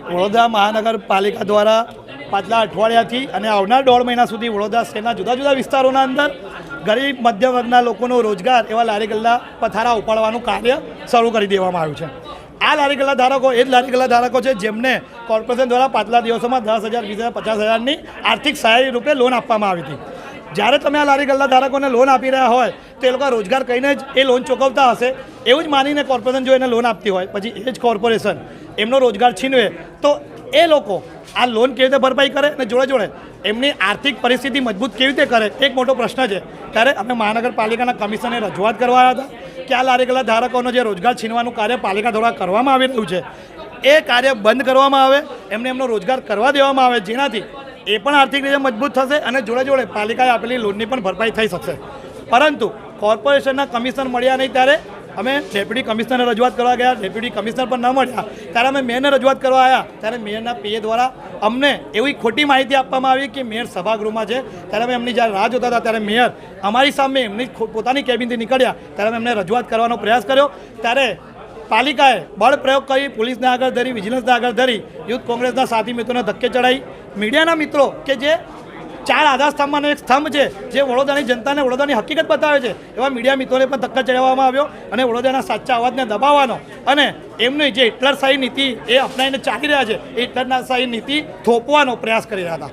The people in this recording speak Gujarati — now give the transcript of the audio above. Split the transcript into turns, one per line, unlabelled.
વડોદરા મહાનગરપાલિકા દ્વારા પાછલા અઠવાડિયાથી અને આવનાર 1.5 મહિના સુધી વડોદરા શહેરના જુદા જુદા વિસ્તારોના અંદર ગરીબ મધ્યમ વર્ગના લોકોનો રોજગાર એવા લારી ગલ્લા પથારા ઉપાડવાનું કાર્ય શરૂ કરી દેવામાં આવ્યું છે। આ લારી ગલ્લા ધારકો એ જ લારી ગલ્લા ધારકો છે જેમને કોર્પોરેશન દ્વારા પાછલા દિવસોમાં 10,000, 20,000, 50,000ની આર્થિક સહાય રૂપે લોન આપવામાં આવી હતી। જ્યારે તમે આ લારી ગલ્લા ધારકોને લોન આપી રહ્યા હોય તો એ લોકો રોજગાર કહીને જ એ લોન ચૂકવતા હશે એવું જ માનીને કોર્પોરેશન જો એને લોન આપતી હોય પછી એ જ કોર્પોરેશન એમનો રોજગાર છીનવે તો એ લોકો આ લોન કેવી રીતે ભરપાઈ કરે અને જોડે જોડે એમની આર્થિક પરિસ્થિતિ મજબૂત કેવી રીતે કરે એક મોટો પ્રશ્ન છે। ત્યારે અમે મહાનગરપાલિકાના કમિશનને રજૂઆત કરવા આવ્યા હતા કે આ લારી ગલ્લા ધારકોનો જે રોજગાર છીનવાનું કાર્ય પાલિકા દ્વારા કરવામાં આવી રહ્યું છે એ કાર્ય બંધ કરવામાં આવે, એમને એમનો રોજગાર કરવા દેવામાં આવે, જેનાથી એ પણ આર્થિક રીતે મજબૂત થશે અને જોડે જોડે પાલિકાએ આપેલી લોનની પણ ભરપાઈ થઈ શકશે। પરંતુ કોર્પોરેશનના કમિશનર મળ્યા નહીં ત્યારે અમે ડેપ્યુટી કમિશનરને રજૂઆત કરવા ગયા, ડેપ્યુટી કમિશનર પણ ન મળ્યા ત્યારે અમે મેયરને રજૂઆત કરવા આવ્યા ત્યારે મેયરના પીએ દ્વારા અમને એવી ખોટી માહિતી આપવામાં આવી કે મેયર સભાગૃહમાં છે। ત્યારે અમે એમની જ્યારે રાહ જોતા હતા ત્યારે મેયર અમારી સામે એમની પોતાની કેબિનથી નીકળ્યા ત્યારે અમે એમને રજૂઆત કરવાનો પ્રયાસ કર્યો ત્યારે પાલિકાએ બળ પ્રયોગ કરી પોલીસને આગળ ધરી, વિજિલન્સને આગળ ધરી, યુથ કોંગ્રેસના સાથી મિત્રોને ધક્કે ચડાવી, મીડિયાના મિત્રો કે જે 4 આધારસ્તંભમાંનો એક સ્તંભ છે જે વડોદરાની જનતાને વડોદરાની હકીકત બતાવે છે એવા મીડિયા મિત્રોને પણ ધક્કા ચડાવવામાં આવ્યો અને વડોદરાના સાચા અવાજને દબાવવાનો અને એમની જે હિટલરશાહી નીતિ એ અપનાવીને ચાલી રહ્યા છે એ હિટલરશાહી નીતિ થોપવાનો પ્રયાસ કરી રહ્યા હતા।